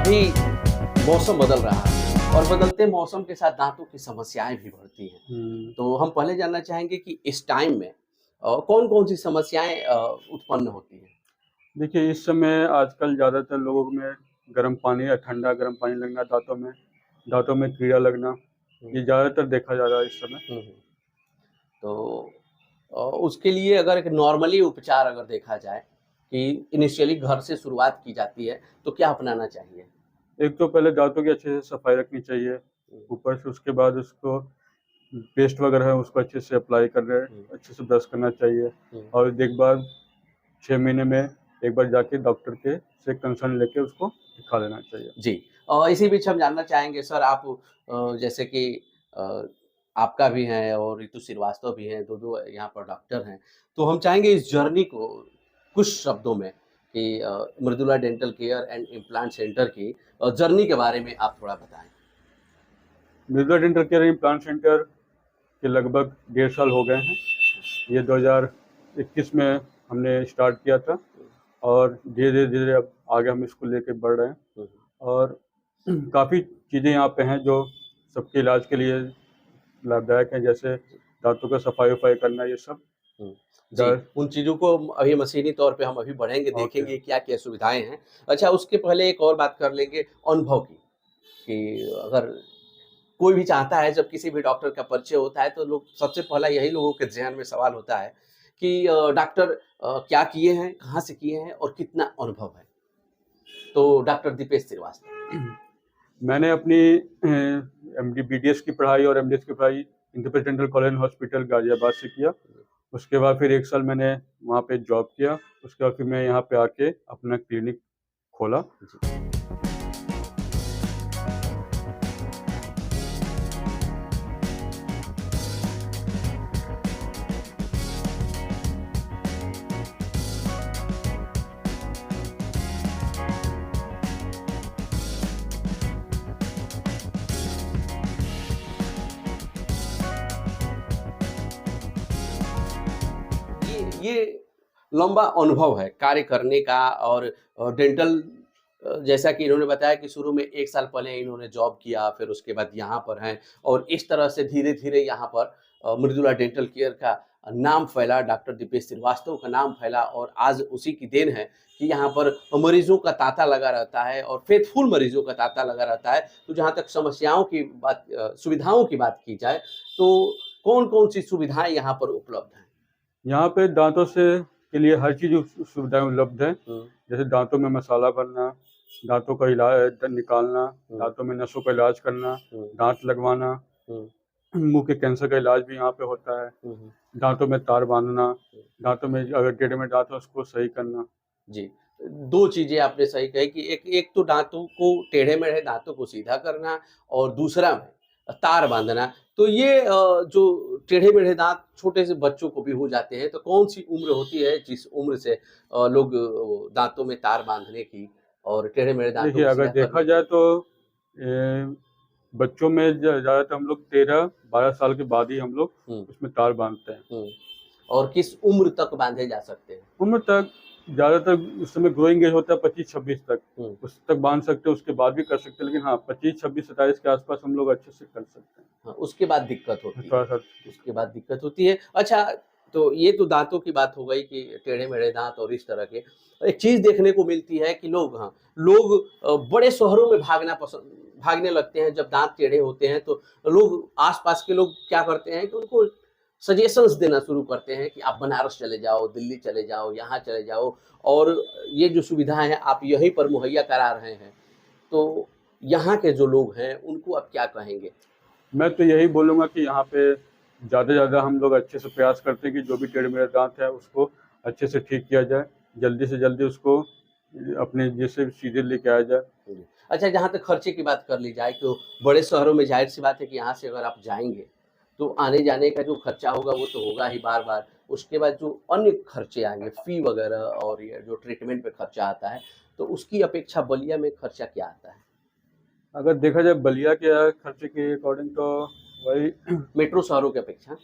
अभी मौसम बदल रहा है और बदलते मौसम के साथ दांतों की समस्याएं भी बढ़ती हैं। तो हम पहले जानना चाहेंगे कि इस टाइम में कौन-कौन सी समस्याएं उत्पन्न होती हैं? देखिए, इस समय आजकल ज़्यादातर लोगों में गर्म पानी या ठंडा गर्म पानी लगना दाँतों में कीड़ा लगना, हुँ, ये ज़्यादातर देखा जा रहा है इस समय। हुँ, हुँ। तो उसके लिए अगर एक नॉर्मली उपचार अगर देखा जाए कि इनिशियली घर से शुरुआत की जाती है, तो क्या अपनाना चाहिए? एक तो पहले दाँतों की अच्छे से सफाई रखनी चाहिए, हुँ, ऊपर से उसके बाद उसको पेस्ट वगैरह है उसको अच्छे से अप्लाई करना हुँ, अच्छे से ब्रश करना चाहिए हुँ। और एक बार 6 महीने में एक बार जाके डॉक्टर के से कंसल्ट लेके उसको दिखा लेना चाहिए। जी। इसी बीच हम जानना चाहेंगे सर आप जैसे कि अ, आपका भी है और ऋतु श्रीवास्तव भी हैं, 2-2 यहाँ पर डॉक्टर हैं। तो हम चाहेंगे इस जर्नी को कुछ शब्दों में कि Mridula dental care and implant centre की जर्नी के बारे में आप थोड़ा बताएँ? Mridula dental care implant centre के लगभग 1.5 साल हो गए हैं। ये 2021 में हमने स्टार्ट किया था हुँ, और धीरे-धीरे अब आगे हम इसको लेके बढ़ रहे हैं हुँ, और काफ़ी चीज़ें यहाँ पे हैं जो सबके इलाज के लिए लाभदायक हैं, जैसे दाँतों का सफाई-वफाई करना ये सब। हुँ। जी, दर उन चीज़ों को अभी मशीनी तौर पे हम अभी बढ़ेंगे, ओके। देखेंगे क्या-क्या सुविधाएँ हैं। अच्छा उसके पहले एक और बात कर लेंगे अनुभव की, कि अगर कोई भी चाहता है जब किसी भी डॉक्टर का परिचय होता है तो लोग सबसे पहला यही लोगों के ज़हन में सवाल होता है कि डॉक्टर क्या किए हैं, कहाँ से किए हैं और कितना अनुभव है? तो डॉक्टर दीपेश श्रीवास्तव। मैंने अपनी एमडी बीडीएस की पढ़ाई और एमडीएस की पढ़ाई Indraprastha dental college hospital Ghaziabad से किया। उसके बाद फिर 1 साल मैंने वहाँ पे जॉब किया। उसके बाद फिर मैं यहाँ पे आके अपना क्लिनिक खोला। जी। ये लंबा अनुभव है कार्य करने का और डेंटल जैसा कि इन्होंने बताया कि शुरू में 1 साल पहले इन्होंने जॉब किया, फिर उसके बाद यहाँ पर हैं और इस तरह से धीरे-धीरे यहाँ पर मृदुला डेंटल केयर का नाम फैला, डॉक्टर दीपेश श्रीवास्तव का नाम फैला और आज उसी की देन है कि यहाँ पर मरीज़ों का ताँता लगा रहता है और फेथफुल मरीज़ों का ताँता लगा रहता है। तो जहाँ तक समस्याओं की बात सुविधाओं की बात की जाए, तो कौन-कौन सी सुविधाएँ यहाँ पर उपलब्ध हैं? यहाँ पे दाँतों से के लिए हर चीज़ सुविधाएँ उपलब्ध हैं। हुँ, जैसे दाँतों में मसाला भरना, दाँतों का इलाज निकालना, हुँ, दाँतों में नसों का इलाज करना, हुँ, दाँत लगवाना, हुँ, मुँह के कैंसर का इलाज भी यहाँ पे होता है। हुँ, हुँ, दाँतों में तार बाँधना, हुँ। दाँतों में अगर टेढ़े-मेढ़े दाँत है उसको सही करना। जी, 2 चीज़ें आपने सही कही कि एक एक तो दाँतों को टेढ़े-मेढ़े दाँतों को सीधा करना और दूसरा में तार बाँधना। तो ये जो टेढ़े-मेढ़े दाँत छोटे से बच्चों को भी हो जाते हैं, तो कौन-सी उम्र होती है जिस उम्र से लोग दाँतों में तार बाँधने की और टेढ़े-मेढ़े दाँतों देखिए, को अगर सीधा देखा करने जाए की तो बच्चों में ज़्यादातर हम लोग 13-12 साल के बाद ही हम लोग हुँ, उसमें तार बाँधते हैं। हुँ। और किस उम्र तक बाँधे जा सकते हैं? उम्र तक ज़्यादातर उस समय ग्रोइंग एज होता है 25-26 तक, हुँ। उस तक बाँध सकते हैं, उसके बाद भी कर सकते हैं, लेकिन हाँ, 25, 26, 27 के आस-पास हम लोग अच्छे से कर सकते हैं। हाँ, उसके बाद दिक्कत होती है। थोड़ा-सा उसके बाद दिक्कत होती है। अच्छा, तो ये तो दाँतों की बात हो गई कि टेढ़े-मेढ़े दाँत और इस तरह के। एक चीज़ देखने को मिलती है कि लोग बड़े शहरों में भागने लगते हैं जब दाँत टेढ़े होते हैं तो लोग आस-पास के लोग क्या करते हैं कि उनको सजेशंस देना शुरू करते हैं कि आप बनारस चले जाओ, दिल्ली चले जाओ, यहाँ चले जाओ और ये जो सुविधाएँ हैं आप यहीं पर मुहैया करा रहे हैं। तो यहाँ के जो लोग हैं उनको आप क्या कहेंगे? मैं तो यही बोलूँगा कि यहाँ पे ज़्यादा से ज़्यादा हम लोग अच्छे से प्रयास करते हैं कि जो भी टेढ़े-मेढ़े दाँत है उसको अच्छे से ठीक किया जाए, जल्दी से जल्दी उसको अपने जैसे सीधे लेके आया जाए। जी। अच्छा जहाँ तक खर्चे की बात कर ली जाए तो बड़े शहरों में ज़ाहिर-सी बात है कि यहाँ से अगर आप जाएँगे, तो आने-जाने का जो खर्चा होगा वो तो होगा ही बार-बार। उसके बाद जो अन्य खर्चे आएँगे, फ़ी वगैरह और ये जो ट्रीटमेंट पे खर्चा आता है, तो उसकी अपेक्षा बलिया में खर्चा क्या आता है? अगर देखा जाए बलिया के खर्चे के अकॉर्डिंग तो वही मेट्रो शहरों की अपेक्षा?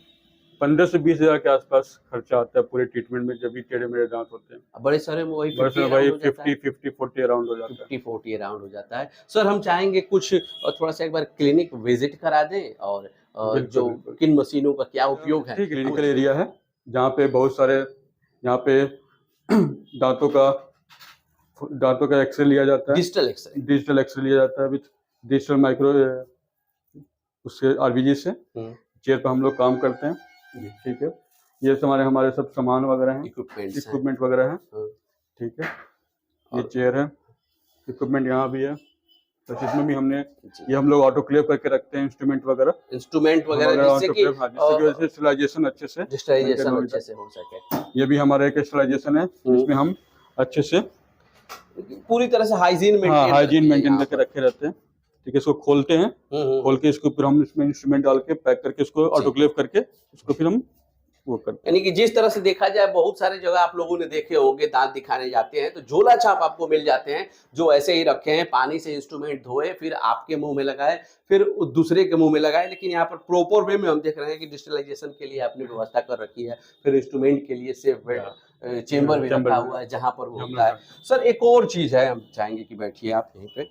15 से 20 हजार के आसपास खर्चा आता है पूरे ट्रीटमेंट में, जब भी टेढ़े मेढ़े दांत होते हैं। बड़े शहर में वही बस 50 भाई अराउंड हो जाता है। 50-40 अराउंड हो जाता है। 50-40 अराउंड हो जाता है। सर हम चाहेंगे कुछ थोड़ा सा एक बार क्लिनिक विजिट करा दें और बिल्कुल, जो बिल्कुल। किन मशीनों का क्या उपयोग है। ठीक क्लिनिकल एरिया है, जहाँ पे बहुत सारे, यहाँ पे दांतों का एक्सरे लिया जाता है, डिजिटल एक्सरे लिया जाता है विथ डिजिटल माइक्रो उससे आरबीजी से। चेयर पर हम लोग काम करते हैं, ठीक है। ये हमारे सब सामान वगैरह हैं, इक्विपमेंट वगैरह हैं, ठीक है। ये चेयर है, इक्विपमेंट यहाँ भी है, तो इसमें भी हमने ये हम लोग ऑटोक्लेव करके रखते हैं इंस्ट्रूमेंट वगैरह जिससे कि वजह से स्टरलाइजेशन अच्छे से हो सके। ये भी हमारा एक स्टरलाइजेशन है, इसमें हम अच्छे से पूरी तरह से हाइजीन मेंटेन करके रखे रहते हैं, ठीक है। इसको खोलते हैं, खोल के इसको फिर हम इसमें इंस्ट्रूमेंट डाल के पैक करके इसको ऑटोक्लेव करके इसको फिर हम वो करते हैं। यानी कि जिस तरह से देखा जाए बहुत सारी जगह आप लोगों ने देखे होंगे दांत दिखाने जाते हैं तो झोला छाप आपको मिल जाते हैं जो ऐसे ही रखे हैं, पानी से इंस्ट्रूमेंट धोए फिर आपके मुंह में लगाए फिर दूसरे के मुंह में लगाए। लेकिन यहाँ पर प्रॉपर वे में हम देख रहे हैं कि डिजिटलाइजेशन के लिए आपने व्यवस्था कर रखी है, फिर इंस्ट्रूमेंट के लिए सेफ बेड चेम्बर भी रखा हुआ है जहाँ पर वो होता है। सर एक और चीज है, हम चाहेंगे कि बैठिए आप यहीं पे।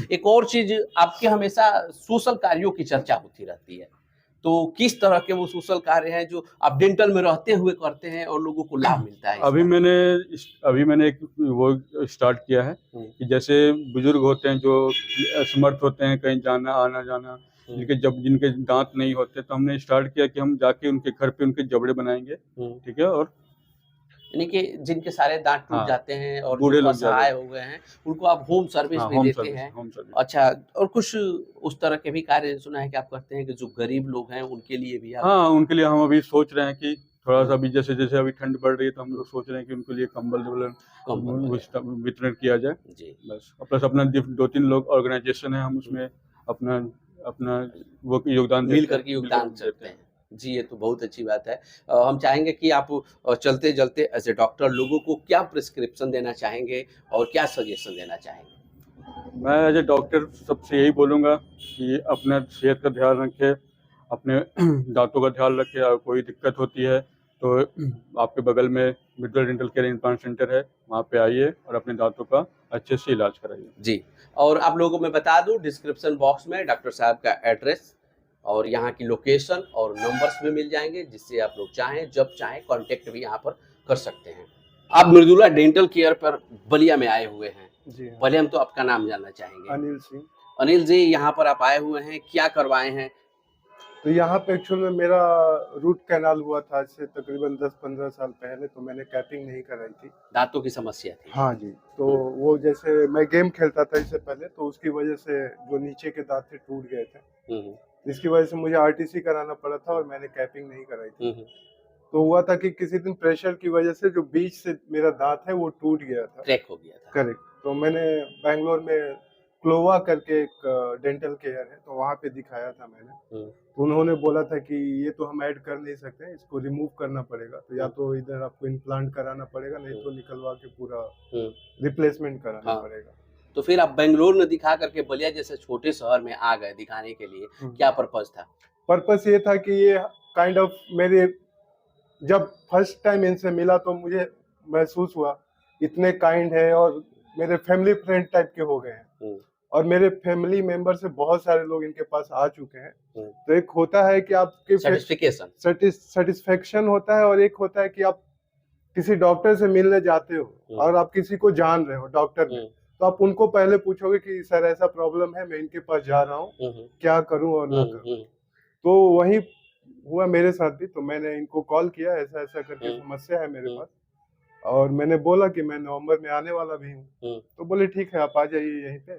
एक और चीज, आपके हमेशा सोशल कार्यों की चर्चा होती रहती है, तो किस तरह के वो सोशल कार्य हैं जो आप डेंटल में रहते हुए करते हैं और लोगों को लाभ मिलता है? अभी मैंने एक वो स्टार्ट किया है कि जैसे बुजुर्ग होते हैं जो असमर्थ होते हैं कहीं जाना आना जाना, जिनके दांत नहीं होते, तो हमने स्टार्ट किया कि हम जाके उनके घर पे उनके जबड़े बनाएंगे, ठीक है। और यानी कि जिनके सारे दांत टूट जाते हैं और बूढ़े लोग असहाय हो गए हैं उनको आप होम सर्विस भी देते हैं। अच्छा, और कुछ उस तरह के भी कार्य सुना है कि आप करते हैं कि जो गरीब लोग हैं उनके लिए भी आप? हाँ, उनके लिए हम अभी सोच रहे हैं कि थोड़ा सा अभी जैसे अभी ठंड बढ़ रही है तो हम लोग सोच रहे हैं कि उनके लिए कंबल वितरण किया जाए जी। बस प्लस अपना 2-3 लोग ऑर्गेनाइजेशन है, हम उसमें अपना वो योगदान मिल करके योगदान करते हैं जी। ये तो बहुत अच्छी बात है। हम चाहेंगे कि आप चलते चलते एज ए डॉक्टर लोगों को क्या प्रिस्क्रिप्शन देना चाहेंगे और क्या सजेशन देना चाहेंगे? मैं एज ए डॉक्टर सबसे यही बोलूँगा कि अपना सेहत का ध्यान रखें, अपने दांतों का ध्यान रखें। और कोई दिक्कत होती है तो आपके बगल में middle dental care implant centre है, वहाँ पे आइए और अपने दांतों का अच्छे से इलाज कराइए जी। और आप लोगों को मैं बता दूं डिस्क्रिप्शन बॉक्स में डॉक्टर साहब का एड्रेस और यहाँ की लोकेशन और नंबर्स भी मिल जाएंगे, जिससे आप लोग चाहें जब चाहें कांटेक्ट भी यहाँ पर कर सकते हैं। आप मृदुला डेंटल केयर पर बलिया में आए हुए हैं जी। पहले हम तो आपका नाम जानना चाहेंगे। अनिल सिंह। अनिल जी, यहाँ पर आप आए हुए हैं, क्या करवाए हैं? तो यहाँ पे एक्चुअल में मेरा रूट कैनाल हुआ था आज से तकरीबन 10-15 साल पहले, तो मैंने कैपिंग नहीं कराई थी। दांतों की समस्या थी? हाँ जी। तो वो जैसे मैं गेम खेलता था इससे पहले, तो उसकी वजह से जो नीचे के दांत थे टूट गए थे, इसकी वजह से मुझे आरटीसी कराना पड़ा था और मैंने कैपिंग नहीं कराई थी। तो हुआ था कि किसी दिन प्रेशर की वजह से जो बीच से मेरा दांत है वो टूट गया था, क्रैक हो गया था। करेक्ट। तो मैंने बैंगलोर में क्लोवा करके एक डेंटल केयर है, तो वहाँ पे दिखाया था मैंने। तो उन्होंने बोला था कि ये तो हम ऐड कर नहीं सकते, इसको रिमूव करना पड़ेगा, तो या तो इधर आपको इम्प्लांट कराना पड़ेगा, नहीं तो निकलवा के पूरा रिप्लेसमेंट कराना पड़ेगा। तो फिर आप बेंगलोर में दिखा करके बलिया जैसे छोटे शहर में आ गए दिखाने के लिए, क्या पर्पस था? पर्पस ये था कि ये काइंड ऑफ मेरे जब फर्स्ट टाइम इनसे मिला तो मुझे महसूस हुआ इतने काइंड है और मेरे फैमिली फ्रेंड टाइप के हो गए हैं, और मेरे फैमिली मेंबर से बहुत सारे लोग इनके पास आ चुके हैं। तो एक होता है कि आपके सेटिस्फेक्शन होता है, और एक होता है कि आप किसी डॉक्टर से मिलने जाते हो और आप किसी को जान रहे हो डॉक्टर में, तो आप उनको पहले पूछोगे कि सर ऐसा प्रॉब्लम है, मैं इनके पास जा रहा हूँ, क्या करूँ और ना करूँ। तो वही हुआ मेरे साथ भी। तो मैंने इनको कॉल किया, ऐसा ऐसा करके समस्या है मेरे पास, और मैंने बोला कि मैं नवंबर में आने वाला भी हूँ। तो बोले ठीक है, आप आ जाइए यहीं पे,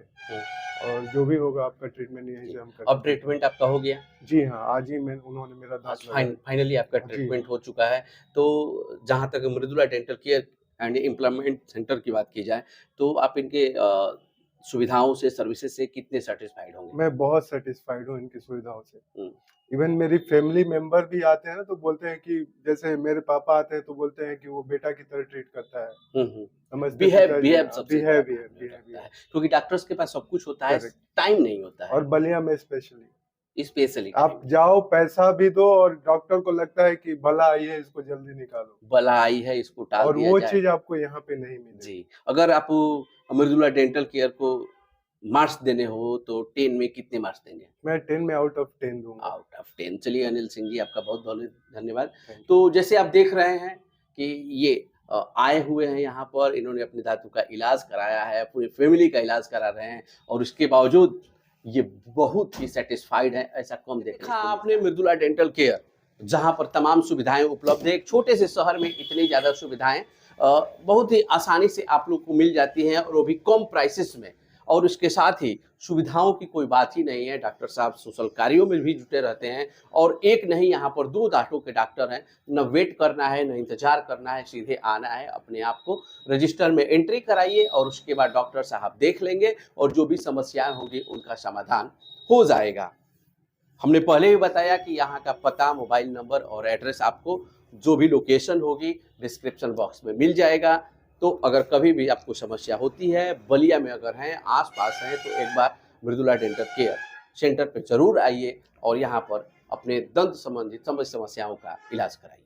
और जो भी होगा आपका ट्रीटमेंट यहीं से हम करेंगे। अब ट्रीटमेंट आपका हो गया? जी हाँ, आज ही उन्होंने मेरा दांत फाइनली आपका ट्रीटमेंट हो चुका है। तो जहाँ तक Mridula dental care and implant centre की बात की जाए, तो आप इनके सुविधाओं से, सर्विसेज से कितने सेटिस्फाइड होंगे? मैं बहुत सेटिस्फाइड हूँ इनकी सुविधाओं से। इवन मेरी फैमिली मेंबर भी आते हैं ना, तो बोलते हैं कि जैसे मेरे पापा आते हैं तो बोलते हैं कि वो बेटा की तरह ट्रीट करता है। क्योंकि डॉक्टर्स के पास सब कुछ होता है, टाइम नहीं होता है। और बलिया में स्पेशली स्पेशली आप जाओ, पैसा भी दो और डॉक्टर को लगता है कि भला आई है, इसको जल्दी निकालो, भला आई है, इसको टाल और दिया वो जाए। चीज आपको यहाँ पे नहीं मिलेगी। जी, अगर आप मृदुला डेंटल केयर को मार्क्स देने हो तो 10 में कितने मार्क्स देंगे? मैं 10 में आउट ऑफ 10 दूंगा। Out of 10। चलिए अनिल सिंह जी, आपका बहुत बहुत धन्यवाद। Thank you. तो जैसे आप देख रहे हैं कि ये आए हुए हैं यहाँ पर, इन्होंने अपने दांतों का इलाज कराया है, पूरी फैमिली का इलाज करा रहे हैं और उसके बावजूद ये बहुत ही सेटिस्फाइड है, ऐसा कम देखा आपने मृदुला डेंटल केयर, जहाँ पर तमाम सुविधाएं उपलब्ध है। एक छोटे से शहर में इतनी ज़्यादा सुविधाएं बहुत ही आसानी से आप लोग को मिल जाती हैं और वो भी कम प्राइसेस में, और उसके साथ ही सुविधाओं की कोई बात ही नहीं है। डॉक्टर साहब सोशल कार्यों में भी जुटे रहते हैं और एक नहीं, यहाँ पर 2 दांतों के डॉक्टर हैं। न वेट करना है, न इंतजार करना है, सीधे आना है, अपने आप को रजिस्टर में एंट्री कराइए और उसके बाद डॉक्टर साहब देख लेंगे और जो भी समस्याएं होंगी उनका समाधान हो जाएगा। हमने पहले ही बताया कि यहाँ का पता, मोबाइल नंबर और एड्रेस आपको जो भी लोकेशन होगी डिस्क्रिप्शन बॉक्स में मिल जाएगा। तो अगर कभी भी आपको समस्या होती है, बलिया में अगर हैं, आसपास हैं, तो एक बार मृदुला डेंटल केयर सेंटर पे जरूर आइए और यहाँ पर अपने दंत संबंधित समस्याओं का इलाज कराइए।